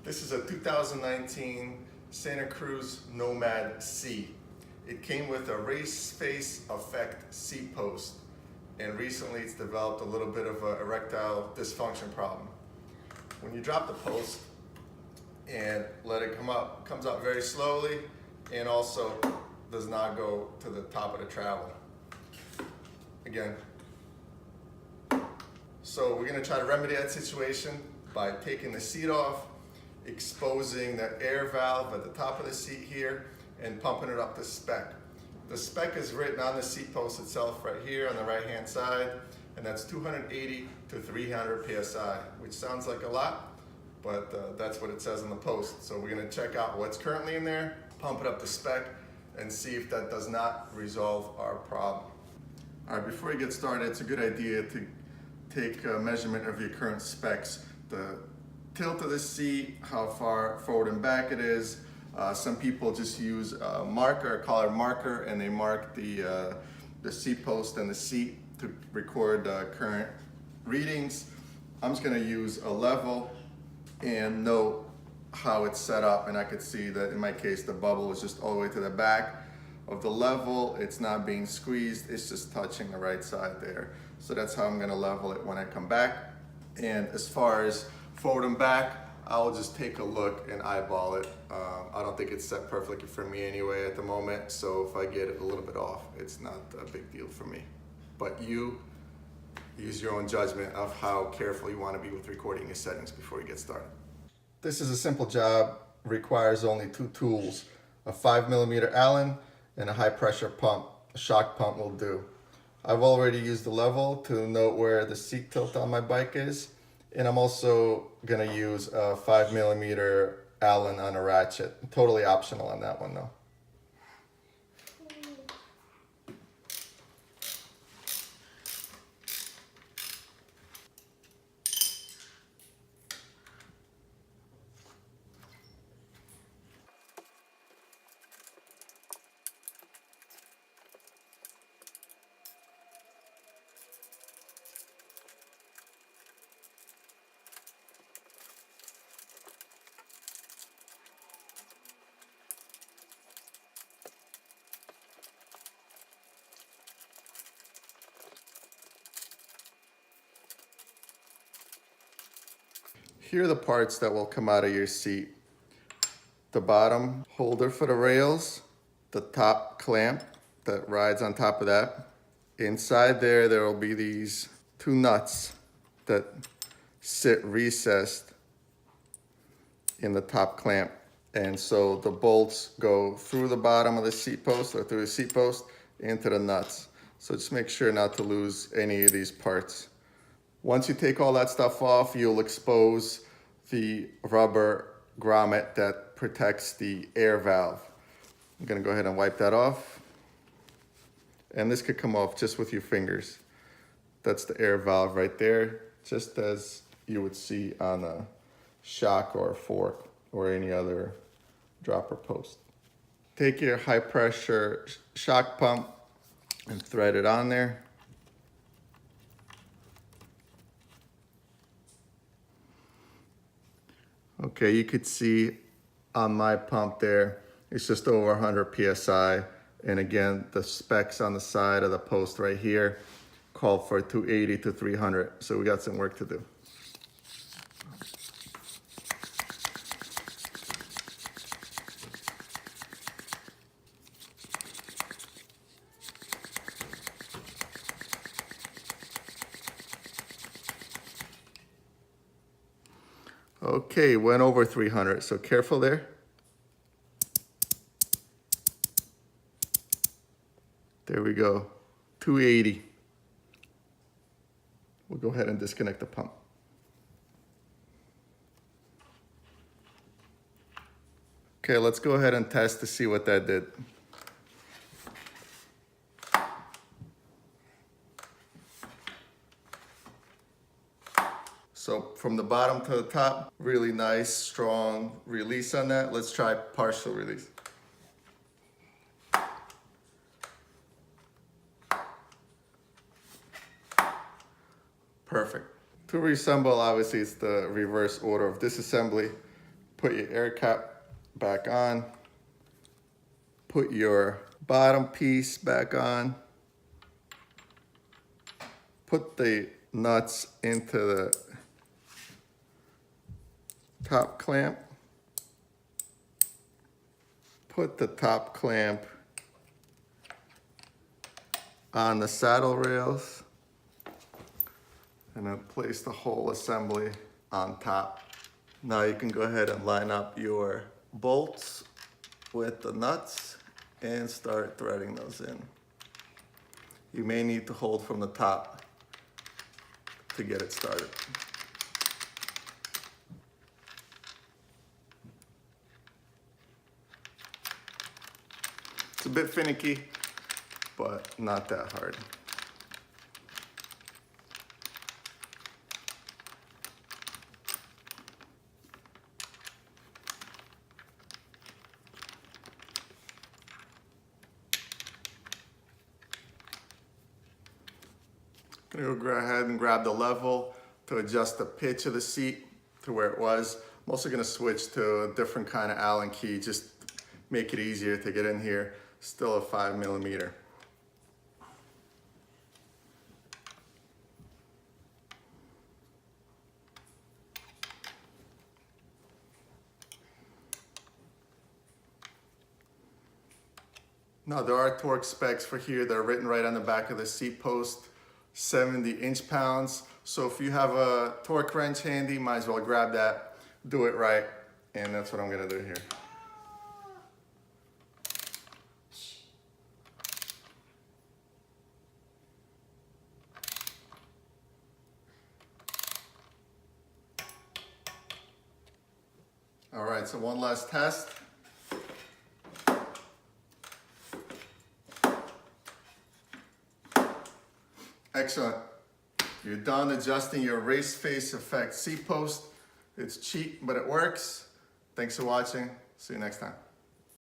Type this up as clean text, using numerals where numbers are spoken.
This is a 2019 Santa Cruz Nomad C. It came with a RaceFace Aeffect seat post, and recently it's developed a little bit of an erectile dysfunction problem. When you drop the post and let it come up, it comes up very slowly and also does not go to the top of the travel. Again. So we're gonna try to remedy that situation by taking the seat off, exposing the air valve at the top of the seat here, and pumping it up to spec. The spec is written on the seat post itself right here on the right hand side, and that's 280 to 300 PSI, which sounds like a lot, but that's what it says on the post. So we're gonna check out what's currently in there, pump it up to spec, and see if that does not resolve our problem. All right, before you get started, it's a good idea to take a measurement of your current specs. The tilt of the seat, how far forward and back it is. Some people just use a marker, a colored marker, and they mark the seat post and the seat to record current readings. I'm just gonna use a level and note how it's set up, and I could see that in my case the bubble is just all the way to the back of the level. It's not being squeezed, it's just touching the right side there. So that's how I'm gonna level it when I come back. And as far as forward and back, I'll just take a look and eyeball it. I don't think it's set perfectly for me anyway at the moment, so if I get it a little bit off, it's not a big deal for me. But you use your own judgment of how careful you want to be with recording your settings before you get started. This is a simple job, requires only two tools, a 5mm Allen and a high pressure pump. A shock pump will do. I've already used the level to note where the seat tilt on my bike is, and I'm also gonna use a 5mm Allen on a ratchet. Totally optional on that one though. Here are the parts that will come out of your seat. The bottom holder for the rails, the top clamp that rides on top of that. Inside there will be these two nuts that sit recessed in the top clamp. And so the bolts go through the bottom of the seat post or through the seat post into the nuts. So just make sure not to lose any of these parts. Once you take all that stuff off, you'll expose the rubber grommet that protects the air valve. I'm gonna go ahead and wipe that off. And this could come off just with your fingers. That's the air valve right there, just as you would see on a shock or a fork or any other dropper post. Take your high pressure shock pump and thread it on there. Okay, you could see on my pump there, it's just over 100 PSI. And again, the specs on the side of the post right here call for 280 to 300. So we got some work to do. Okay, went over 300, so careful there. There we go, 280. We'll go ahead and disconnect the pump. Okay, let's go ahead and test to see what that did. So from the bottom to the top, really nice, strong release on that. Let's try partial release. Perfect. To reassemble, obviously it's the reverse order of disassembly. Put your air cap back on. Put your bottom piece back on. Put the nuts into the top clamp. Put the top clamp on the saddle rails, and then place the whole assembly on top. Now you can go ahead and line up your bolts with the nuts and start threading those in. You may need to hold from the top to get it started. It's a bit finicky, but not that hard. I'm gonna go ahead and grab the level to adjust the pitch of the seat to where it was. I'm also gonna switch to a different kind of Allen key, just make it easier to get in here. Still a 5mm. Now there are torque specs for here. They're written right on the back of the seat post, 70 inch-pounds. So if you have a torque wrench handy, might as well grab that, do it right, and that's what I'm gonna do here. All right, so one last test. Excellent. You're done adjusting your RaceFace Aeffect seat post. It's cheap, but it works. Thanks for watching. See you next time.